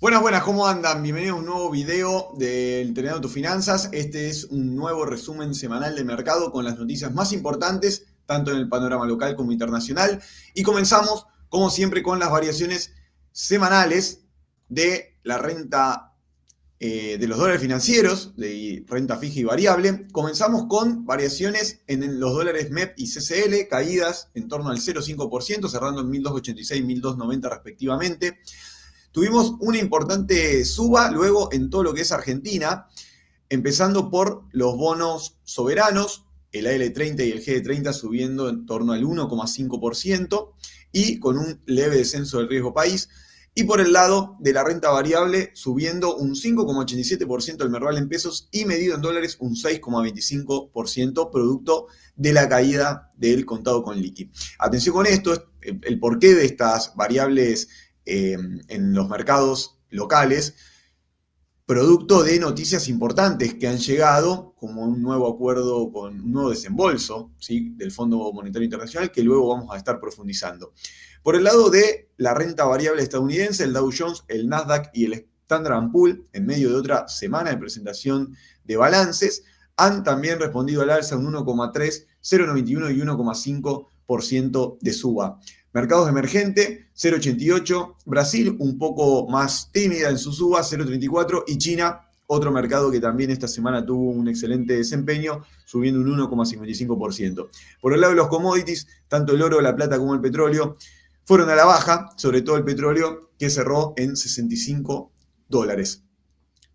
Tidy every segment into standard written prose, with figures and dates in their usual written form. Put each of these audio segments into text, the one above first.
Buenas, buenas, ¿cómo andan? Bienvenidos a un nuevo video de Entrenando tus Finanzas. Este es un nuevo resumen semanal de mercado con las noticias más importantes, tanto en el panorama local como internacional. Y comenzamos, como siempre, con las variaciones semanales de la renta de los dólares financieros, de renta fija y variable. Comenzamos con variaciones en los dólares MEP y CCL, caídas en torno al 0,5%, cerrando en 1.286 y 1.290 respectivamente. Tuvimos una importante suba luego en todo lo que es Argentina, empezando por los bonos soberanos, el AL30 y el GD30 subiendo en torno al 1,5% y con un leve descenso del riesgo país. Y por el lado de la renta variable, subiendo un 5,87% el Merval en pesos y medido en dólares un 6,25%, producto de la caída del contado con liqui. Atención con esto, el porqué de estas variables en los mercados locales, producto de noticias importantes que han llegado, como un nuevo acuerdo con un nuevo desembolso, ¿sí?, del Fondo Monetario Internacional, que luego vamos a estar profundizando. Por el lado de la renta variable estadounidense, el Dow Jones, el Nasdaq y el Standard & Poor's, en medio de otra semana de presentación de balances, han también respondido al alza un 1,3, 0,91 y 1,5% de suba. Mercados emergentes, 0,88. Brasil, un poco más tímida en su suba, 0,34. Y China, otro mercado que también esta semana tuvo un excelente desempeño, subiendo un 1,55%. Por el lado de los commodities, tanto el oro, la plata como el petróleo fueron a la baja, sobre todo el petróleo, que cerró en 65 dólares.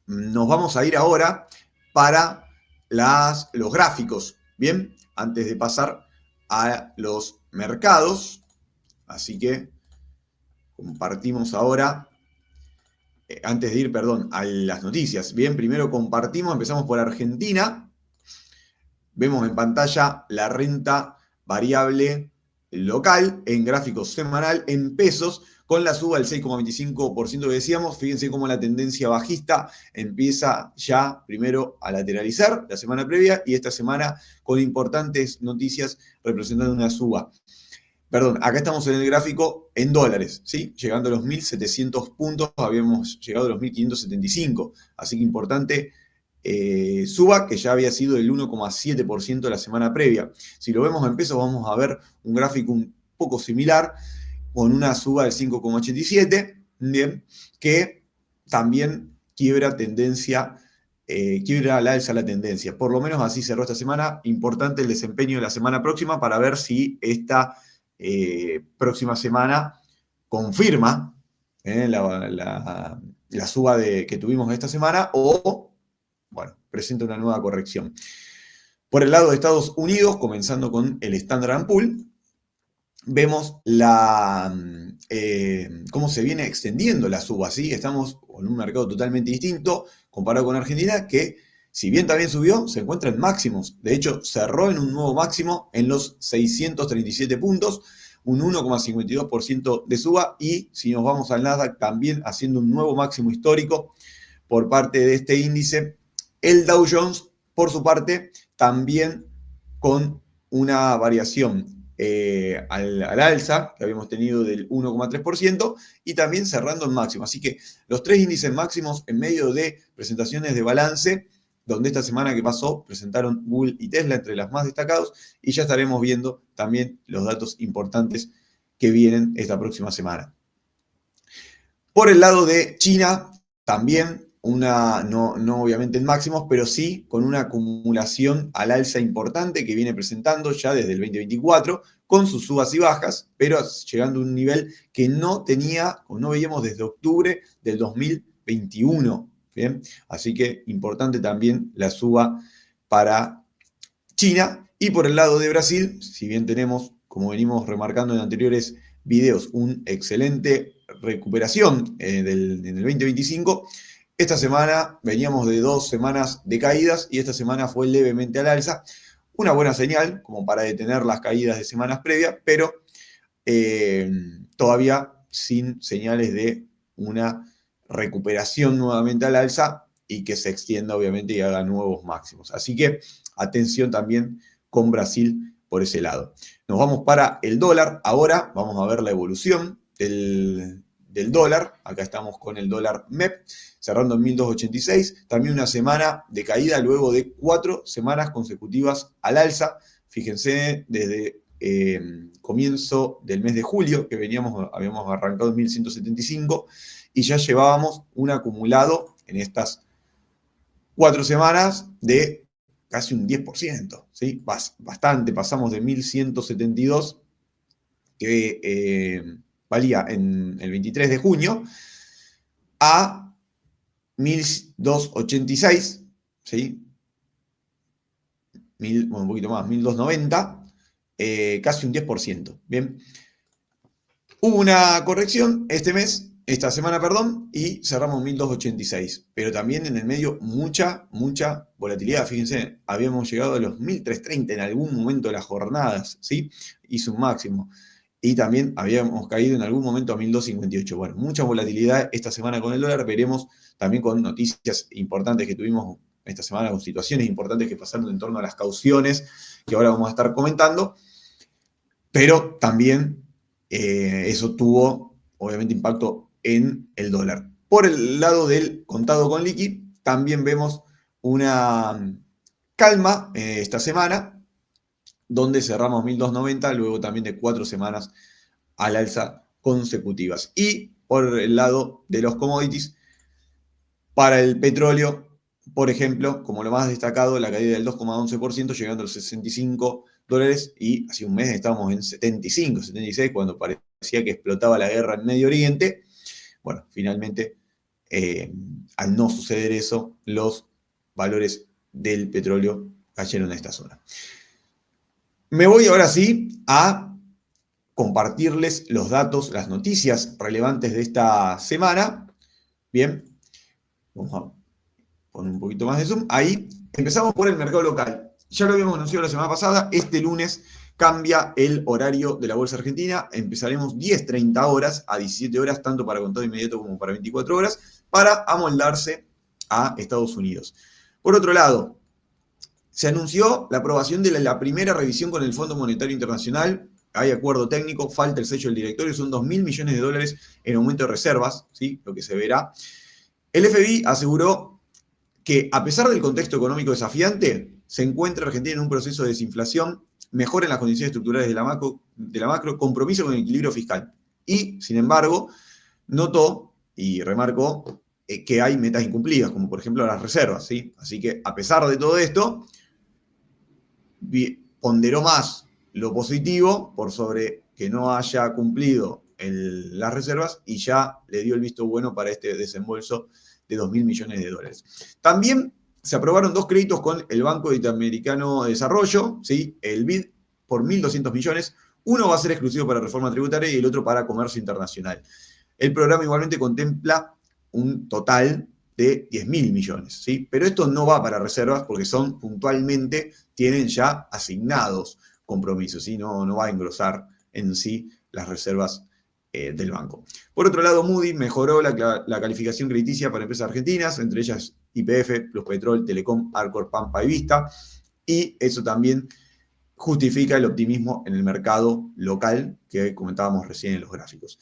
Nos vamos a ir ahora para los gráficos, ¿bien? Antes de pasar a los mercados. Así que compartimos ahora, antes de ir, perdón, a las noticias. Bien, primero compartimos, empezamos por Argentina. Vemos en pantalla la renta variable local en gráfico semanal en pesos, con la suba del 6,25% que decíamos. Fíjense cómo la tendencia bajista empieza ya primero a lateralizar la semana previa y esta semana con importantes noticias representando una suba. Perdón, acá estamos en el gráfico en dólares, ¿sí? Llegando a los 1.700 puntos, habíamos llegado a los 1.575, así que importante suba, que ya había sido el 1,7% la semana previa. Si lo vemos en pesos, vamos a ver un gráfico un poco similar, con una suba del 5,87, ¿bien?, que también quiebra tendencia, quiebra al alza la tendencia. Por lo menos así cerró esta semana. Importante el desempeño de la semana próxima para ver si esta próxima semana confirma la suba que tuvimos esta semana o, bueno, presenta una nueva corrección. Por el lado de Estados Unidos, comenzando con el Standard & Poor's, vemos cómo se viene extendiendo la suba, ¿sí? Estamos en un mercado totalmente distinto comparado con Argentina, que si bien también subió, se encuentra en máximos. De hecho, cerró en un nuevo máximo en los 637 puntos, un 1,52% de suba. Y si nos vamos al Nasdaq, también haciendo un nuevo máximo histórico por parte de este índice. El Dow Jones, por su parte, también con una variación al alza que habíamos tenido del 1,3% y también cerrando en máximo. Así que los tres índices máximos en medio de presentaciones de balance, donde esta semana que pasó presentaron Google y Tesla entre las más destacados, y ya estaremos viendo también los datos importantes que vienen esta próxima semana. Por el lado de China, también no obviamente en máximos, pero sí con una acumulación al alza importante que viene presentando ya desde el 2024, con sus subas y bajas, pero llegando a un nivel que no tenía o no veíamos desde octubre del 2021. ¿Bien? Así que importante también la suba para China. Y por el lado de Brasil, si bien tenemos, como venimos remarcando en anteriores videos, una excelente recuperación en el 2025, esta semana veníamos de 2 semanas de caídas y esta semana fue levemente al alza. Una buena señal como para detener las caídas de semanas previas, pero todavía sin señales de una recuperación nuevamente al alza y que se extienda obviamente y haga nuevos máximos. Así que atención también con Brasil por ese lado. Nos vamos para el dólar. Ahora vamos a ver la evolución del dólar. Acá estamos con el dólar MEP, cerrando en 1.286. También una semana de caída luego de 4 semanas consecutivas al alza. Fíjense, desde comienzo del mes de julio, que habíamos arrancado en 1.175, y ya llevábamos un acumulado en estas 4 semanas de casi un 10%, ¿sí? Bastante, pasamos de 1.172, que valía en el 23 de junio, a 1.286, ¿sí? Un poquito más, 1.290, casi un 10%, ¿bien? Hubo una corrección esta semana, y cerramos 1.286, pero también en el medio mucha volatilidad. Fíjense, habíamos llegado a los 1.330 en algún momento de las jornadas, ¿sí? Hizo un máximo. Y también habíamos caído en algún momento a 1.258. Bueno, mucha volatilidad esta semana con el dólar. Veremos también con noticias importantes que tuvimos esta semana, con situaciones importantes que pasaron en torno a las cauciones, que ahora vamos a estar comentando. Pero también eso tuvo, obviamente, impacto en el dólar. Por el lado del contado con liqui, también vemos una calma esta semana, donde cerramos 1.290, luego también de 4 semanas al alza consecutivas. Y por el lado de los commodities, para el petróleo, por ejemplo, como lo más destacado, la caída del 2,11%, llegando a los $65, y hace un mes estábamos en 75, 76, cuando parecía que explotaba la guerra en Medio Oriente. Bueno, finalmente, al no suceder eso, los valores del petróleo cayeron a esta zona. Me voy ahora sí a compartirles los datos, las noticias relevantes de esta semana. Bien, vamos a poner un poquito más de zoom. Ahí empezamos por el mercado local. Ya lo habíamos anunciado la semana pasada, este lunes cambia el horario de la Bolsa Argentina. Empezaremos 10:30 horas a 17 horas, tanto para contado inmediato como para 24 horas, para amoldarse a Estados Unidos. Por otro lado, se anunció la aprobación de la primera revisión con el Fondo Monetario Internacional. Hay acuerdo técnico, falta el sello del directorio, son 2.000 millones de dólares en aumento de reservas, ¿sí? Lo que se verá. El FMI aseguró que, a pesar del contexto económico desafiante, se encuentra Argentina en un proceso de desinflación, mejora en las condiciones estructurales de la macro, compromiso con el equilibrio fiscal. Y, sin embargo, notó y remarcó que hay metas incumplidas, como por ejemplo las reservas, ¿sí? Así que, a pesar de todo esto, ponderó más lo positivo por sobre que no haya cumplido las reservas, y ya le dio el visto bueno para este desembolso de 2.000 millones de dólares. También se aprobaron 2 créditos con el Banco Interamericano de Desarrollo, ¿sí? El BID por 1.200 millones. Uno va a ser exclusivo para reforma tributaria y el otro para comercio internacional. El programa igualmente contempla un total de 10.000 millones, ¿sí? Pero esto no va para reservas porque puntualmente tienen ya asignados compromisos, ¿sí? No va a engrosar en sí las reservas del banco. Por otro lado, Moody's mejoró la calificación crediticia para empresas argentinas, entre ellas YPF, Pluspetrol, Telecom, Arcor, Pampa y Vista, y eso también justifica el optimismo en el mercado local que comentábamos recién en los gráficos.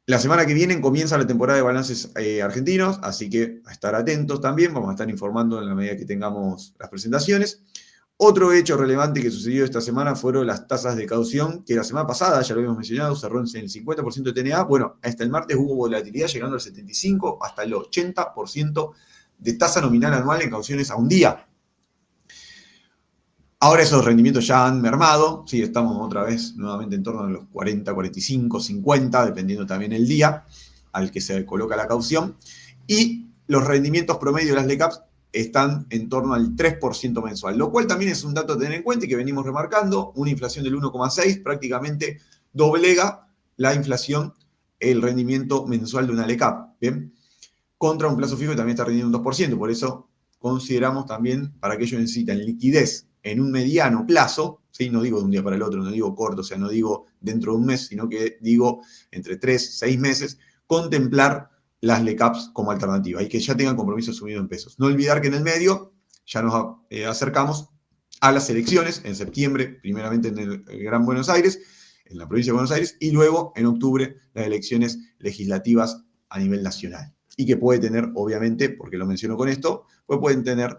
La semana que viene comienza la temporada de balances argentinos, así que a estar atentos también, vamos a estar informando en la medida que tengamos las presentaciones. Otro hecho relevante que sucedió esta semana fueron las tasas de caución, que la semana pasada, ya lo habíamos mencionado, cerró en el 50% de TNA. Bueno, hasta el martes hubo volatilidad llegando al 75% hasta el 80% de tasa nominal anual en cauciones a un día. Ahora esos rendimientos ya han mermado, sí, estamos otra vez nuevamente en torno a los 40, 45, 50, dependiendo también el día al que se coloca la caución. Y los rendimientos promedio de las LECAPs están en torno al 3% mensual, lo cual también es un dato a tener en cuenta y que venimos remarcando. Una inflación del 1,6 prácticamente doblega la inflación, el rendimiento mensual de una LECAP, ¿bien? Contra un plazo fijo que también está rindiendo un 2%, por eso consideramos también, para que ellos necesitan liquidez en un mediano plazo, ¿sí? No digo de un día para el otro, no digo corto, o sea, no digo dentro de un mes, sino que digo entre 3, 6 meses, contemplar las LECAPs como alternativa y que ya tengan compromiso asumido en pesos. No olvidar que en el medio ya nos acercamos a las elecciones en septiembre, primeramente en el Gran Buenos Aires, en la provincia de Buenos Aires, y luego en octubre las elecciones legislativas a nivel nacional. Y que puede tener, obviamente, porque lo menciono con esto, pues pueden tener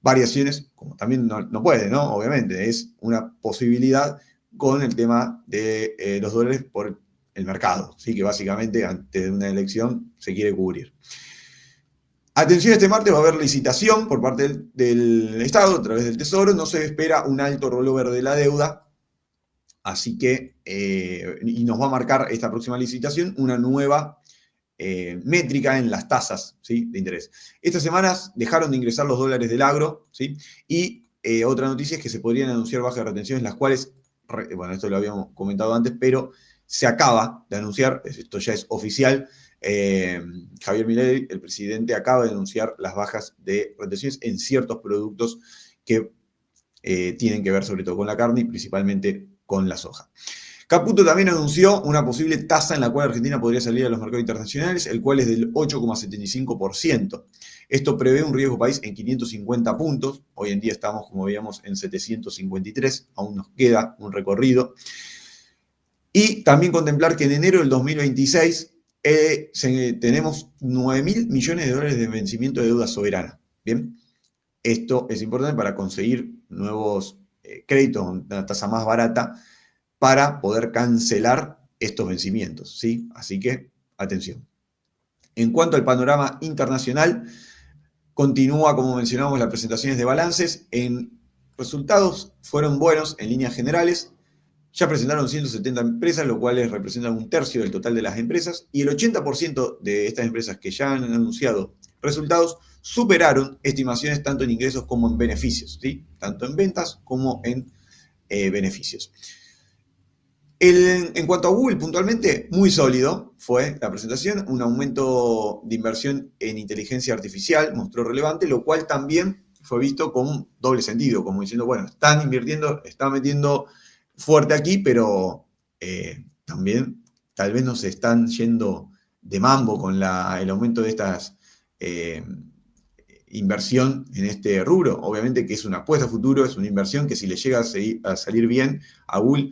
variaciones, como también no puede, ¿no? Obviamente, es una posibilidad con el tema de los dólares por el mercado, ¿sí? Que básicamente antes de una elección se quiere cubrir. Atención, este martes va a haber licitación por parte del Estado a través del Tesoro, no se espera un alto rollover de la deuda, así que, y nos va a marcar esta próxima licitación una nueva métrica en las tasas, ¿sí?, de interés. Estas semanas dejaron de ingresar los dólares del agro, ¿sí? Y otra noticia es que se podrían anunciar bajas de retenciones, las cuales, bueno, esto lo habíamos comentado antes, pero se acaba de anunciar, esto ya es oficial, Javier Milei, el presidente, acaba de anunciar las bajas de retenciones en ciertos productos que tienen que ver sobre todo con la carne y principalmente con la soja. Caputo también anunció una posible tasa en la cual Argentina podría salir a los mercados internacionales, el cual es del 8,75%. Esto prevé un riesgo país en 550 puntos. Hoy en día estamos, como veíamos, en 753. Aún nos queda un recorrido. Y también contemplar que en enero del 2026 tenemos 9.000 millones de dólares de vencimiento de deuda soberana. Bien, esto es importante para conseguir nuevos créditos, una tasa más barata, para poder cancelar estos vencimientos, ¿sí? Así que, atención. En cuanto al panorama internacional, continúa, como mencionamos, las presentaciones de balances. En resultados fueron buenos en líneas generales. Ya presentaron 170 empresas, lo cual representan un tercio del total de las empresas, y el 80% de estas empresas que ya han anunciado resultados superaron estimaciones tanto en ingresos como en beneficios, ¿sí? Tanto en ventas como en beneficios. En cuanto a Google, puntualmente, muy sólido fue la presentación. Un aumento de inversión en inteligencia artificial mostró relevante, lo cual también fue visto con un doble sentido, como diciendo, bueno, están invirtiendo, están metiendo fuerte aquí, pero también tal vez no se están yendo de mambo con el aumento de estas inversión en este rubro. Obviamente que es una apuesta a futuro, es una inversión que si le llega a salir bien a Google,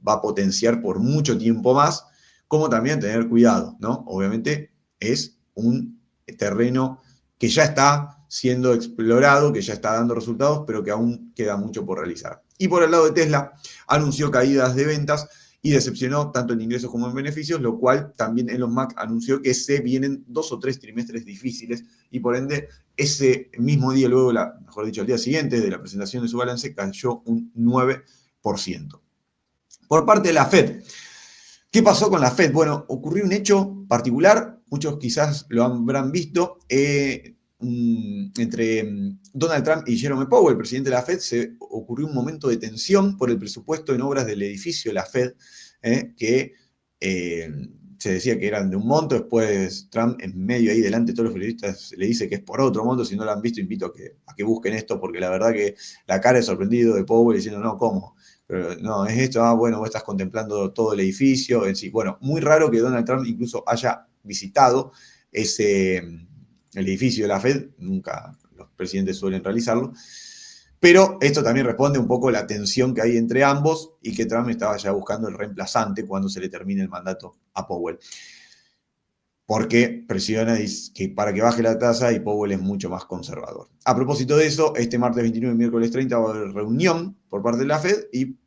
va a potenciar por mucho tiempo más, como también tener cuidado, ¿no? Obviamente es un terreno que ya está siendo explorado, que ya está dando resultados, pero que aún queda mucho por realizar. Y por el lado de Tesla, anunció caídas de ventas y decepcionó tanto en ingresos como en beneficios, lo cual también Elon Musk anunció que se vienen 2 o 3 trimestres difíciles y por ende ese mismo día, luego, mejor dicho, al día siguiente de la presentación de su balance, cayó un 9%. Por parte de la Fed, ¿qué pasó con la Fed? Bueno, ocurrió un hecho particular, muchos quizás lo habrán visto, entre Donald Trump y Jerome Powell, el presidente de la Fed, se ocurrió un momento de tensión por el presupuesto en obras del edificio de la Fed, que se decía que eran de un monto, después Trump en medio ahí delante de todos los periodistas le dice que es por otro monto. Si no lo han visto, invito a que busquen esto, porque la verdad que la cara de sorprendido de Powell diciendo, no, ¿cómo? Pero no, es esto, bueno, vos estás contemplando todo el edificio, en sí. Bueno, muy raro que Donald Trump incluso haya visitado el edificio de la Fed, nunca los presidentes suelen realizarlo, pero esto también responde un poco a la tensión que hay entre ambos y que Trump estaba ya buscando el reemplazante cuando se le termine el mandato a Powell. Porque presiona para que baje la tasa y Powell es mucho más conservador. A propósito de eso, este martes 29 y miércoles 30 va a haber reunión por parte de la Fed y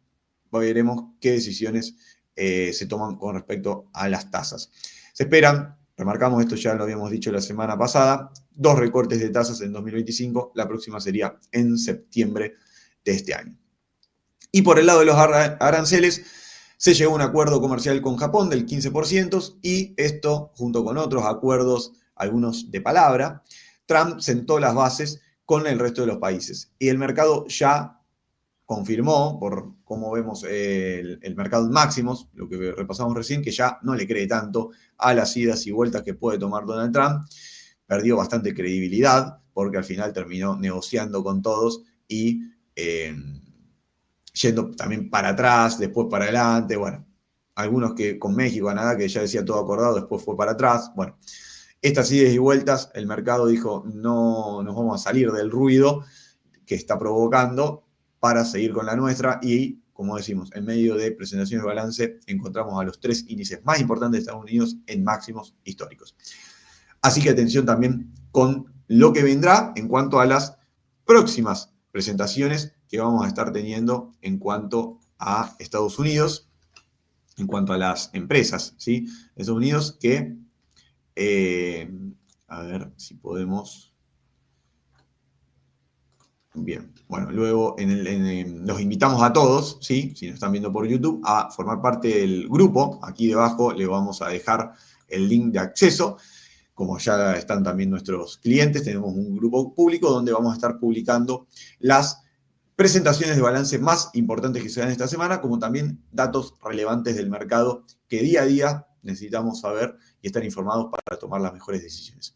veremos qué decisiones se toman con respecto a las tasas. Se esperan, remarcamos esto, ya lo habíamos dicho la semana pasada, 2 recortes de tasas en 2025, la próxima sería en septiembre de este año. Y por el lado de los aranceles, se llegó a un acuerdo comercial con Japón del 15% y esto, junto con otros acuerdos, algunos de palabra, Trump sentó las bases con el resto de los países. Y el mercado ya confirmó, por cómo vemos el mercado en máximos, lo que repasamos recién, que ya no le cree tanto a las idas y vueltas que puede tomar Donald Trump. Perdió bastante credibilidad porque al final terminó negociando con todos y yendo también para atrás, después para adelante, bueno, algunos que con México, Canadá, que ya decía todo acordado, después fue para atrás, bueno, estas idas y vueltas, el mercado dijo, no nos vamos a salir del ruido que está provocando para seguir con la nuestra y como decimos, en medio de presentaciones de balance, encontramos a los 3 índices más importantes de Estados Unidos en máximos históricos. Así que atención también con lo que vendrá en cuanto a las próximas presentaciones que vamos a estar teniendo en cuanto a Estados Unidos, en cuanto a las empresas, ¿sí? Estados Unidos que, a ver si podemos... Bien, bueno, luego los invitamos a todos, ¿sí? Si nos están viendo por YouTube, a formar parte del grupo. Aquí debajo le vamos a dejar el link de acceso. Como ya están también nuestros clientes, tenemos un grupo público donde vamos a estar publicando las presentaciones de balance más importantes que se dan esta semana, como también datos relevantes del mercado que día a día necesitamos saber y estar informados para tomar las mejores decisiones.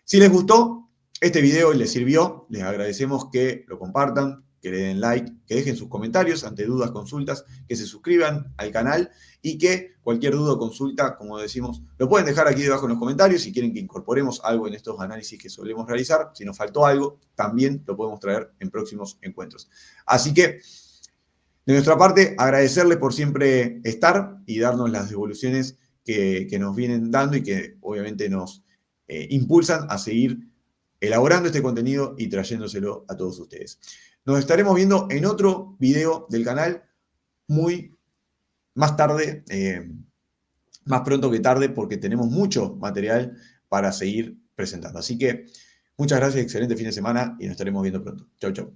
Si les gustó este video y les sirvió, les agradecemos que lo compartan, que le den like, que dejen sus comentarios ante dudas, consultas, que se suscriban al canal y que cualquier duda o consulta, como decimos, lo pueden dejar aquí debajo en los comentarios. Si quieren que incorporemos algo en estos análisis que solemos realizar, si nos faltó algo, también lo podemos traer en próximos encuentros. Así que, de nuestra parte, agradecerles por siempre estar y darnos las devoluciones que nos vienen dando y que obviamente nos impulsan a seguir elaborando este contenido y trayéndoselo a todos ustedes. Nos estaremos viendo en otro video del canal muy más tarde, más pronto que tarde, porque tenemos mucho material para seguir presentando. Así que muchas gracias, excelente fin de semana y nos estaremos viendo pronto. Chau, chau.